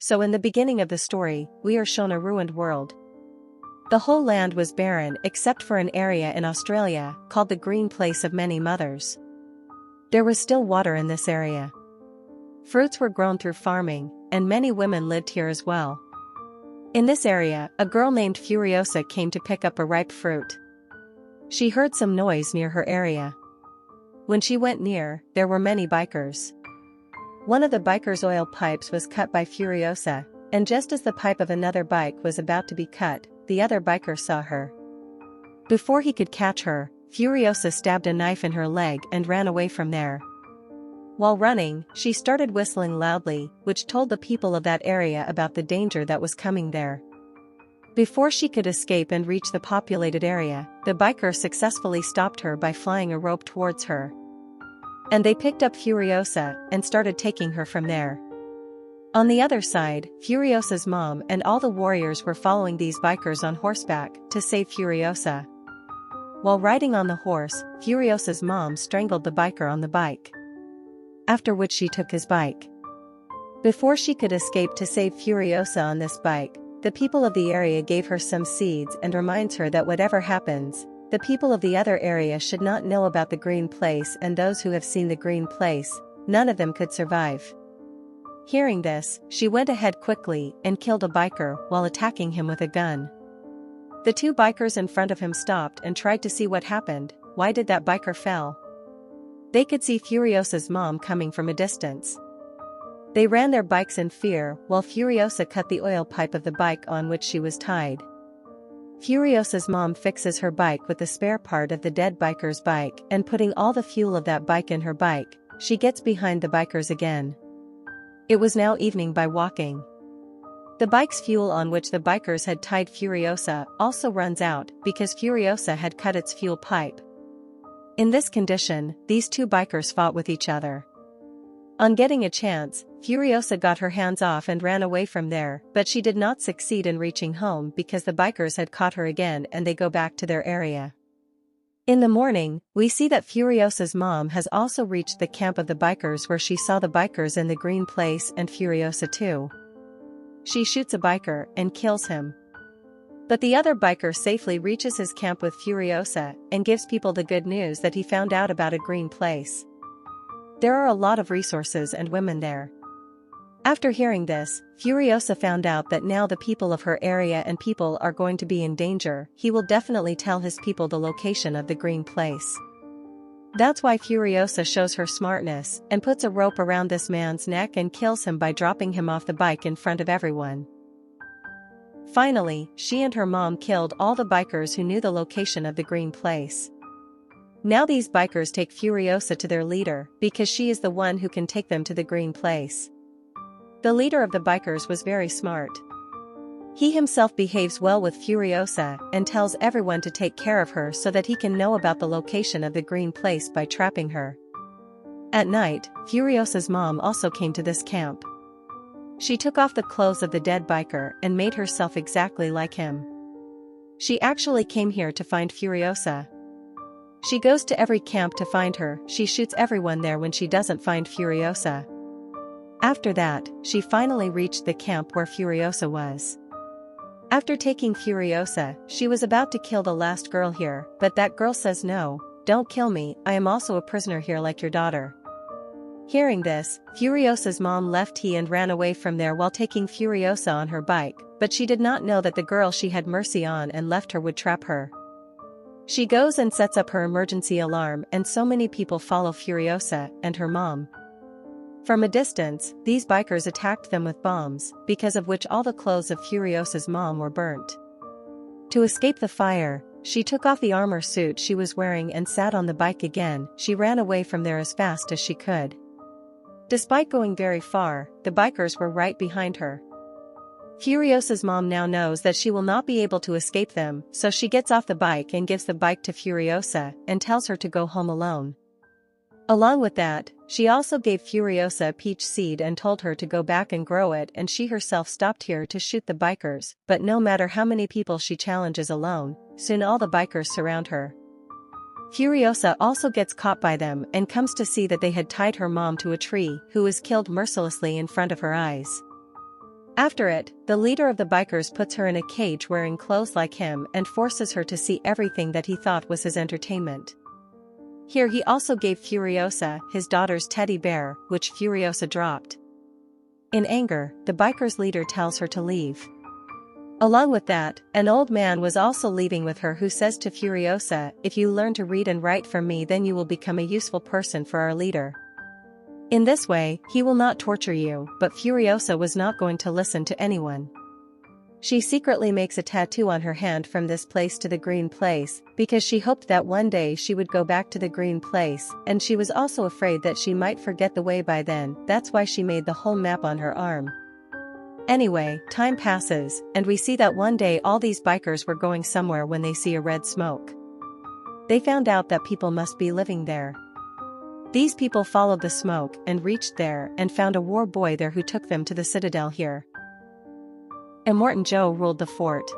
So in the beginning of the story, we are shown a ruined world. The whole land was barren except for an area in Australia called the Green Place of Many Mothers. There was still water in this area. Fruits were grown through farming, and many women lived here as well. In this area, a girl named Furiosa came to pick up a ripe fruit. She heard some noise near her area. When she went near, there were many bikers. One of the bikers' oil pipes was cut by Furiosa, and just as the pipe of another bike was about to be cut, the other biker saw her. Before he could catch her, Furiosa stabbed a knife in her leg and ran away from there. While running, she started whistling loudly, which told the people of that area about the danger that was coming there. Before she could escape and reach the populated area, the biker successfully stopped her by flying a rope towards her. And they picked up Furiosa and started taking her from there. On the other side, Furiosa's mom and all the warriors were following these bikers on horseback to save Furiosa. While riding on the horse, Furiosa's mom strangled the biker on the bike. After which she took his bike. Before she could escape to save Furiosa on this bike, the people of the area gave her some seeds and reminds her that whatever happens, the people of the other area should not know about the Green Place, and those who have seen the Green Place, none of them could survive. Hearing this, she went ahead quickly and killed a biker while attacking him with a gun. The two bikers in front of him stopped and tried to see what happened. Why did that biker fell? They could see Furiosa's mom coming from a distance. They ran their bikes in fear while Furiosa cut the oil pipe of the bike on which she was tied. Furiosa's mom fixes her bike with the spare part of the dead biker's bike, and putting all the fuel of that bike in her bike, she gets behind the bikers again. It was now evening by walking. The bike's fuel on which the bikers had tied Furiosa also runs out because Furiosa had cut its fuel pipe. In this condition, these two bikers fought with each other. On getting a chance, Furiosa got her hands off and ran away from there, but she did not succeed in reaching home because the bikers had caught her again and they go back to their area. In the morning, we see that Furiosa's mom has also reached the camp of the bikers where she saw the bikers in the Green Place and Furiosa too. She shoots a biker and kills him. But the other biker safely reaches his camp with Furiosa and gives people the good news that he found out about a Green Place. There are a lot of resources and women there. After hearing this, Furiosa found out that now the people of her area and people are going to be in danger. He will definitely tell his people the location of the Green Place. That's why Furiosa shows her smartness and puts a rope around this man's neck and kills him by dropping him off the bike in front of everyone. Finally, she and her mom killed all the bikers who knew the location of the Green Place. Now these bikers take Furiosa to their leader because she is the one who can take them to the Green Place. The leader of the bikers was very smart. He himself behaves well with Furiosa and tells everyone to take care of her so that he can know about the location of the Green Place by trapping her. At night, Furiosa's mom also came to this camp. She took off the clothes of the dead biker and made herself exactly like him. She actually came here to find Furiosa. She goes to every camp to find her. She shoots everyone there when she doesn't find Furiosa. After that, she finally reached the camp where Furiosa was. After taking Furiosa, she was about to kill the last girl here, but that girl says no, don't kill me, I am also a prisoner here like your daughter. Hearing this, Furiosa's mom left he and ran away from there while taking Furiosa on her bike, but she did not know that the girl she had mercy on and left her would trap her. She goes and sets up her emergency alarm, and so many people follow Furiosa and her mom. From a distance, these bikers attacked them with bombs, because of which all the clothes of Furiosa's mom were burnt. To escape the fire, she took off the armor suit she was wearing and sat on the bike again. She ran away from there as fast as she could. Despite going very far, the bikers were right behind her. Furiosa's mom now knows that she will not be able to escape them, so she gets off the bike and gives the bike to Furiosa and tells her to go home alone. Along with that, she also gave Furiosa a peach seed and told her to go back and grow it, and she herself stopped here to shoot the bikers, but no matter how many people she challenges alone, soon all the bikers surround her. Furiosa also gets caught by them and comes to see that they had tied her mom to a tree, who was killed mercilessly in front of her eyes. After it, the leader of the bikers puts her in a cage wearing clothes like him and forces her to see everything that he thought was his entertainment. Here he also gave Furiosa his daughter's teddy bear, which Furiosa dropped. In anger, the bikers' leader tells her to leave. Along with that, an old man was also leaving with her who says to Furiosa, "If you learn to read and write from me, then you will become a useful person for our leader. In this way, he will not torture you," but Furiosa was not going to listen to anyone. She secretly makes a tattoo on her hand from this place to the green place, because she hoped that one day she would go back to the green place, and she was also afraid that she might forget the way by then. That's why she made the whole map on her arm. Anyway, time passes, and we see that one day all these bikers were going somewhere when they see a red smoke. They found out that people must be living there. These people followed the smoke and reached there and found a war boy there who took them to the citadel here. Immortan Joe ruled the fort.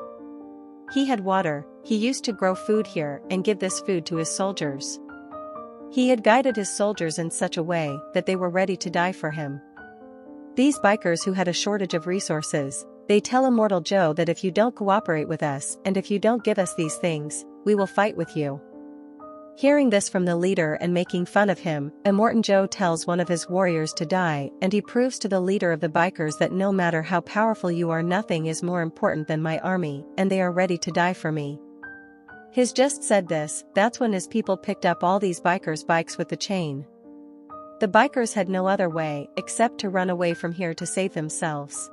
He had water, he used to grow food here and give this food to his soldiers. He had guided his soldiers in such a way that they were ready to die for him. These bikers who had a shortage of resources, they tell Immortal Joe that if you don't cooperate with us and if you don't give us these things, we will fight with you. Hearing this from the leader and making fun of him, Immortan Joe tells one of his warriors to die, and he proves to the leader of the bikers that no matter how powerful you are, nothing is more important than my army, and they are ready to die for me. He's just said this, that's when his people picked up all these bikers' bikes with the chain. The bikers had no other way except to run away from here to save themselves.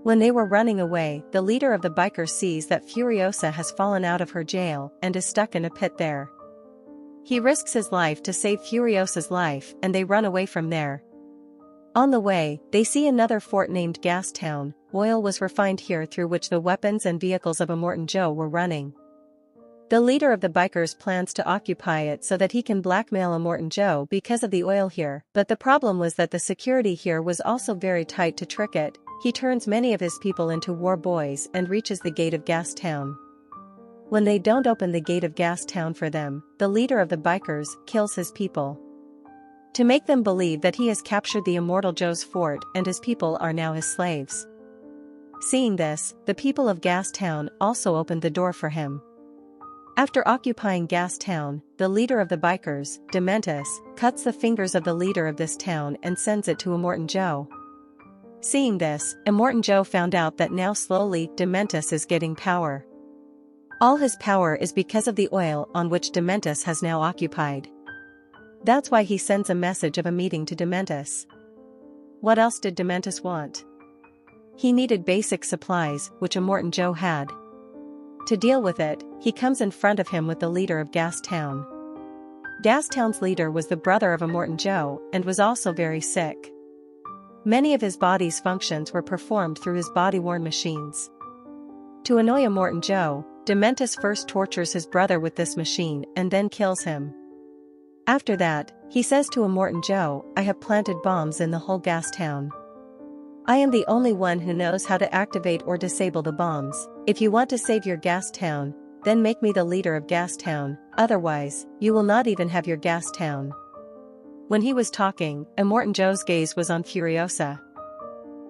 When they were running away, the leader of the bikers sees that Furiosa has fallen out of her jail and is stuck in a pit there. He risks his life to save Furiosa's life, and they run away from there. On the way, they see another fort named Gastown. Oil was refined here through which the weapons and vehicles of Immortan Joe were running. The leader of the bikers plans to occupy it so that he can blackmail Immortan Joe because of the oil here, but the problem was that the security here was also very tight to trick it. He turns many of his people into war boys and reaches the gate of Gastown. When they don't open the gate of Gastown for them, the leader of the bikers kills his people. To make them believe that he has captured the Immortal Joe's fort and his people are now his slaves. Seeing this, the people of Gastown also opened the door for him. After occupying Gastown, the leader of the bikers, Dementus, cuts the fingers of the leader of this town and sends it to Immortan Joe. Seeing this, Immortan Joe found out that now slowly Dementus is getting power. All his power is because of the oil on which Dementus has now occupied. That's why he sends a message of a meeting to Dementus. What else did Dementus want? He needed basic supplies, which Immortan Joe had. To deal with it, he comes in front of him with the leader of Gastown. Gastown's leader was the brother of Immortan Joe and was also very sick. Many of his body's functions were performed through his body-worn machines. To annoy Immortan Joe, Dementus first tortures his brother with this machine and then kills him. After that, he says to Immortan Joe, "I have planted bombs in the whole Gastown. I am the only one who knows how to activate or disable the bombs. If you want to save your Gastown, then make me the leader of Gastown, otherwise, you will not even have your Gastown." When he was talking, Immortan Joe's gaze was on Furiosa.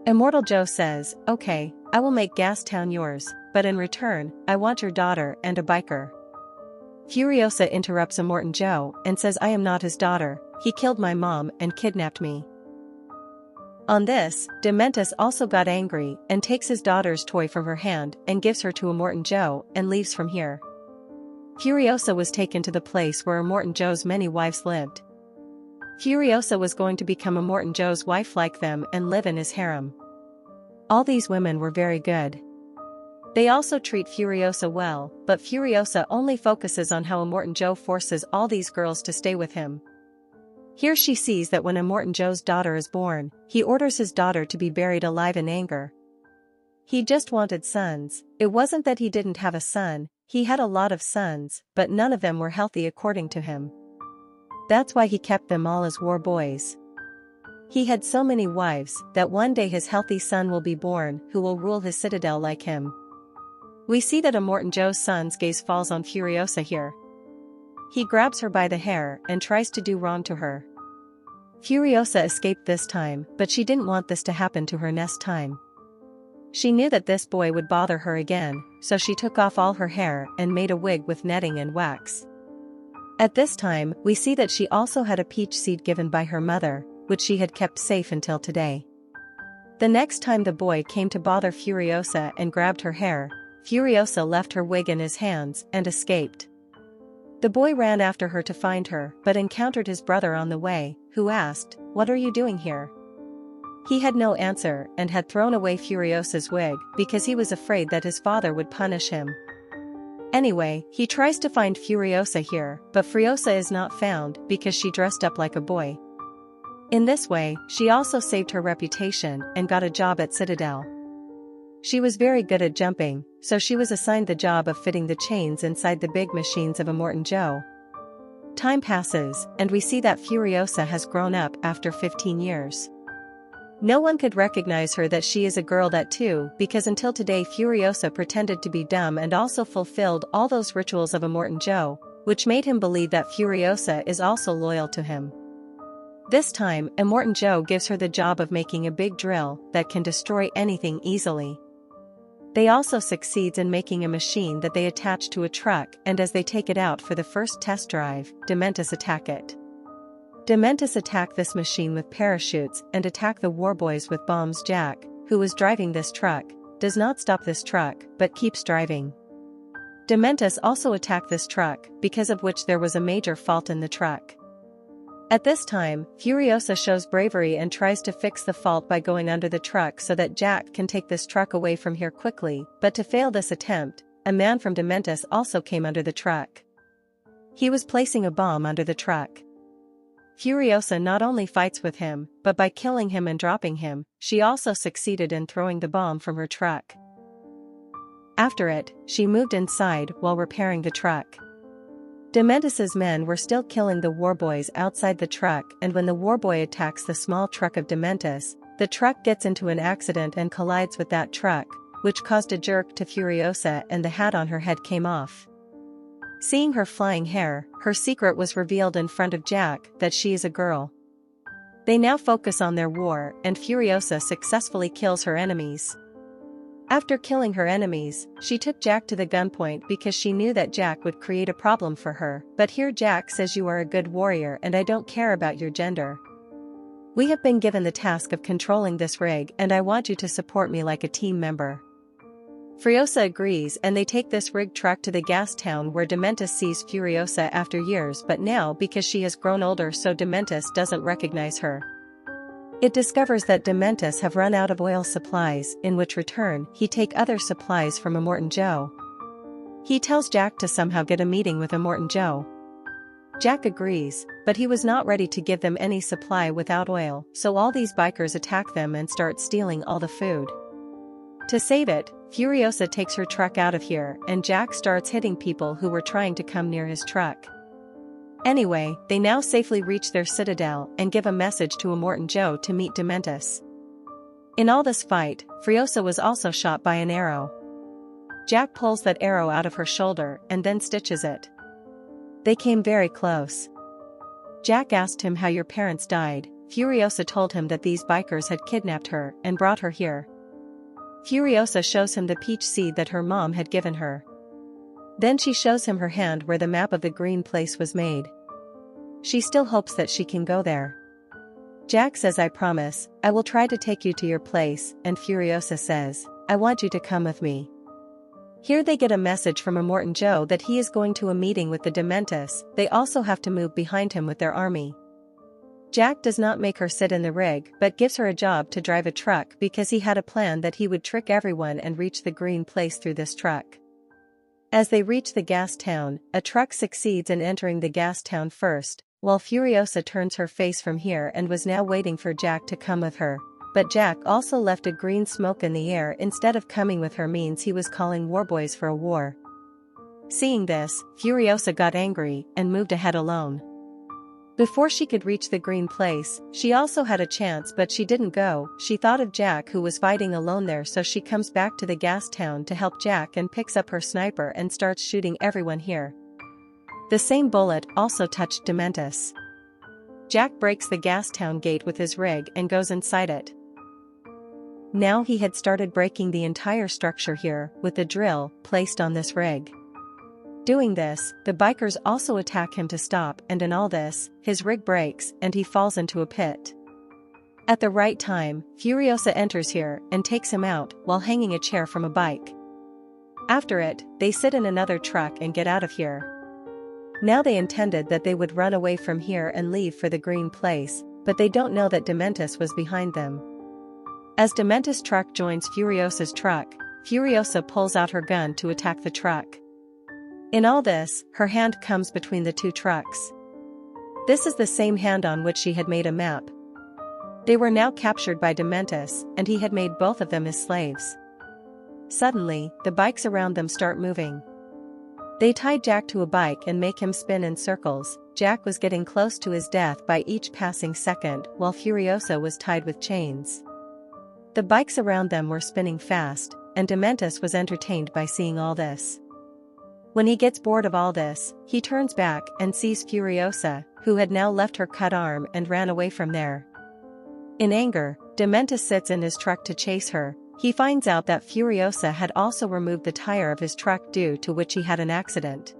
Immortal Joe says, "Okay, I will make Gastown yours, but in return, I want your daughter and a biker." Furiosa interrupts Immortan Joe and says, "I am not his daughter, he killed my mom and kidnapped me." On this, Dementus also got angry and takes his daughter's toy from her hand and gives her to Immortan Joe and leaves from here. Furiosa was taken to the place where Immortan Joe's many wives lived. Furiosa was going to become Immortan Joe's wife like them and live in his harem. All these women were very good. They also treat Furiosa well, but Furiosa only focuses on how Immortan Joe forces all these girls to stay with him. Here she sees that when Immortan Joe's daughter is born, he orders his daughter to be buried alive in anger. He just wanted sons. It wasn't that he didn't have a son, he had a lot of sons, but none of them were healthy according to him. That's why he kept them all as war boys. He had so many wives that one day his healthy son will be born who will rule his citadel like him. We see that Immortan Joe's son's gaze falls on Furiosa here. He grabs her by the hair and tries to do wrong to her. Furiosa escaped this time, but she didn't want this to happen to her next time. She knew that this boy would bother her again, so she took off all her hair and made a wig with netting and wax. At this time, we see that she also had a peach seed given by her mother, which she had kept safe until today. The next time the boy came to bother Furiosa and grabbed her hair, Furiosa left her wig in his hands and escaped. The boy ran after her to find her but encountered his brother on the way, who asked, "What are you doing here?" He had no answer and had thrown away Furiosa's wig because he was afraid that his father would punish him. Anyway, he tries to find Furiosa here, but Furiosa is not found because she dressed up like a boy. In this way, she also saved her reputation and got a job at Citadel. She was very good at jumping, so she was assigned the job of fitting the chains inside the big machines of Immortan Joe. Time passes, and we see that Furiosa has grown up after 15 years. No one could recognize her that she is a girl that too, because until today Furiosa pretended to be dumb and also fulfilled all those rituals of Immortan Joe, which made him believe that Furiosa is also loyal to him. This time, Immortan Joe gives her the job of making a big drill that can destroy anything easily. They also succeeds in making a machine that they attach to a truck, and as they take it out for the first test drive, Dementus attack it. Dementus attack this machine with parachutes and attack the warboys with bombs. Jack, who was driving this truck, does not stop this truck but keeps driving. Dementus also attacked this truck, because of which there was a major fault in the truck. At this time, Furiosa shows bravery and tries to fix the fault by going under the truck so that Jack can take this truck away from here quickly, but to fail this attempt, a man from Dementus also came under the truck. He was placing a bomb under the truck. Furiosa not only fights with him, but by killing him and dropping him, she also succeeded in throwing the bomb from her truck. After it, she moved inside while repairing the truck. Dementus's men were still killing the warboys outside the truck, and when the warboy attacks the small truck of Dementus, the truck gets into an accident and collides with that truck, which caused a jerk to Furiosa and the hat on her head came off. Seeing her flying hair, her secret was revealed in front of Jack that she is a girl. They now focus on their war, and Furiosa successfully kills her enemies. After killing her enemies, she took Jack to the gunpoint because she knew that Jack would create a problem for her, but here Jack says, "You are a good warrior and I don't care about your gender. We have been given the task of controlling this rig and I want you to support me like a team member." Furiosa agrees and they take this rig truck to the gas town where Dementus sees Furiosa after years, but now because she has grown older so Dementus doesn't recognize her. It discovers that Dementus have run out of oil supplies, in which return he take other supplies from Immortan Joe. He tells Jack to somehow get a meeting with Immortan Joe. Jack agrees, but he was not ready to give them any supply without oil, so all these bikers attack them and start stealing all the food. To save it, Furiosa takes her truck out of here and Jack starts hitting people who were trying to come near his truck. Anyway, they now safely reach their citadel and give a message to Immortan Joe to meet Dementus. In all this fight, Furiosa was also shot by an arrow. Jack pulls that arrow out of her shoulder and then stitches it. They came very close. Jack asked him how your parents died. Furiosa told him that these bikers had kidnapped her and brought her here. Furiosa shows him the peach seed that her mom had given her. Then she shows him her hand where the map of the green place was made. She still hopes that she can go there. Jack says, "I promise, I will try to take you to your place," and Furiosa says, "I want you to come with me." Here they get a message from Immortan Joe that he is going to a meeting with the Dementus. They also have to move behind him with their army. Jack does not make her sit in the rig but gives her a job to drive a truck because he had a plan that he would trick everyone and reach the green place through this truck. As they reach the gas town, a truck succeeds in entering the gas town first, while Furiosa turns her face from here and was now waiting for Jack to come with her. But Jack also left a green smoke in the air instead of coming with her means he was calling warboys for a war. Seeing this, Furiosa got angry and moved ahead alone. Before she could reach the green place, she also had a chance but she didn't go. She thought of Jack who was fighting alone there, so she comes back to the gas town to help Jack and picks up her sniper and starts shooting everyone here. The same bullet also touched Dementus. Jack breaks the gas town gate with his rig and goes inside it. Now he had started breaking the entire structure here with the drill placed on this rig. Doing this, the bikers also attack him to stop, and in all this, his rig breaks and he falls into a pit. At the right time, Furiosa enters here and takes him out while hanging a chair from a bike. After it, they sit in another truck and get out of here. Now they intended that they would run away from here and leave for the green place, but they don't know that Dementus was behind them. As Dementus' truck joins Furiosa's truck, Furiosa pulls out her gun to attack the truck. In all this, her hand comes between the two trucks. This is the same hand on which she had made a map. They were now captured by Dementus, and he had made both of them his slaves. Suddenly, the bikes around them start moving. They tie Jack to a bike and make him spin in circles. Jack was getting close to his death by each passing second, while Furiosa was tied with chains. The bikes around them were spinning fast, and Dementus was entertained by seeing all this. When he gets bored of all this, he turns back and sees Furiosa, who had now left her cut arm and ran away from there. In anger, Dementus sits in his truck to chase her. He finds out that Furiosa had also removed the tire of his truck, due to which he had an accident.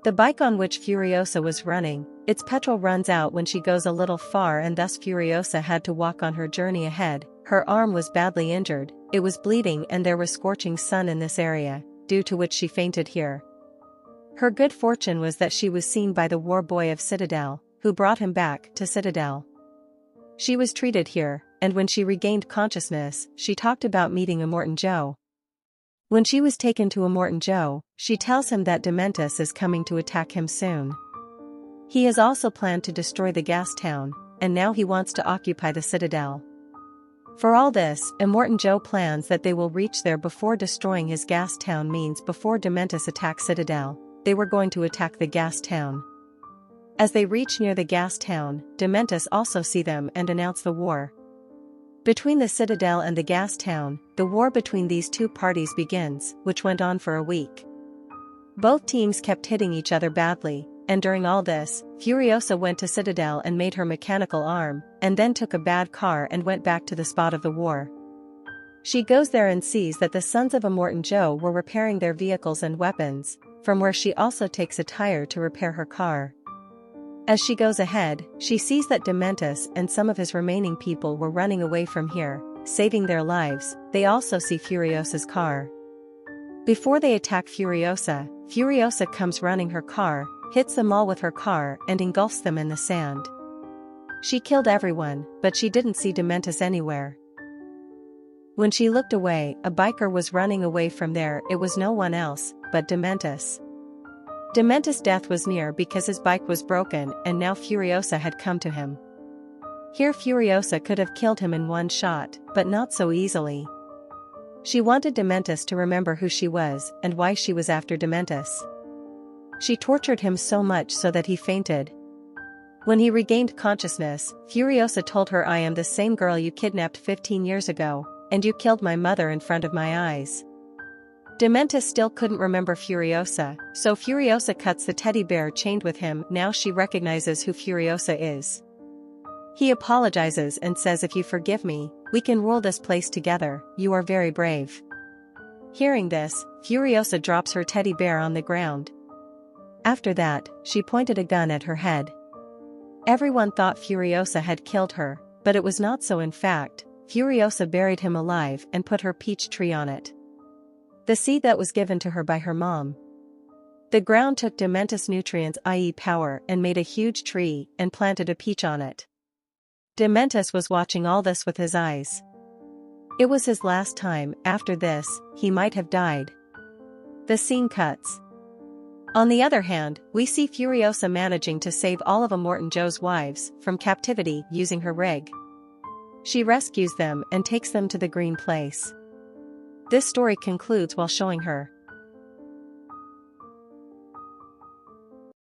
The bike on which Furiosa was running, its petrol runs out when she goes a little far, and thus Furiosa had to walk on her journey ahead. Her arm was badly injured, it was bleeding, and there was scorching sun in this area, due to which she fainted here. Her good fortune was that she was seen by the war boy of Citadel, who brought him back to Citadel. She was treated here, and when she regained consciousness, she talked about meeting Immortan Joe. When she was taken to Immortan Joe, she tells him that Dementus is coming to attack him soon. He has also planned to destroy the gas town, and now he wants to occupy the Citadel. For all this, Immortan Joe plans that they will reach there before destroying his gas town, means before Dementus attacks Citadel, they were going to attack the gas town. As they reach near the gas town, Dementus also see them and announce the war. Between the Citadel and the gas town, the war between these two parties begins, which went on for a week. Both teams kept hitting each other badly, and during all this, Furiosa went to Citadel and made her mechanical arm, and then took a bad car and went back to the spot of the war. She goes there and sees that the sons of Immortan Joe were repairing their vehicles and weapons, from where she also takes a tire to repair her car. As she goes ahead, she sees that Dementus and some of his remaining people were running away from here, saving their lives. They also see Furiosa's car. Before they attack Furiosa, Furiosa comes running her car, hits them all with her car and engulfs them in the sand. She killed everyone, but she didn't see Dementus anywhere. When she looked away, a biker was running away from there. It was no one else but Dementus. Dementus' death was near because his bike was broken, and now Furiosa had come to him. Here Furiosa could have killed him in one shot, but not so easily. She wanted Dementus to remember who she was and why she was after Dementus. She tortured him so much so that he fainted. When he regained consciousness, Furiosa told her, "I am the same girl you kidnapped 15 years ago, and you killed my mother in front of my eyes." Dementus still couldn't remember Furiosa, so Furiosa cuts the teddy bear chained with him. Now she recognizes who Furiosa is. He apologizes and says, "If you forgive me, we can rule this place together. You are very brave." Hearing this, Furiosa drops her teddy bear on the ground. After that, she pointed a gun at her head. Everyone thought Furiosa had killed her, but it was not so. In fact, Furiosa buried him alive and put her peach tree on it, the seed that was given to her by her mom. The ground took Dementus' nutrients, i.e. power, and made a huge tree and planted a peach on it. Dementus was watching all this with his eyes. It was his last time. After this, he might have died. The scene cuts. On the other hand, we see Furiosa managing to save all of Immortan Joe's wives from captivity using her rig. She rescues them and takes them to the green place. This story concludes while showing her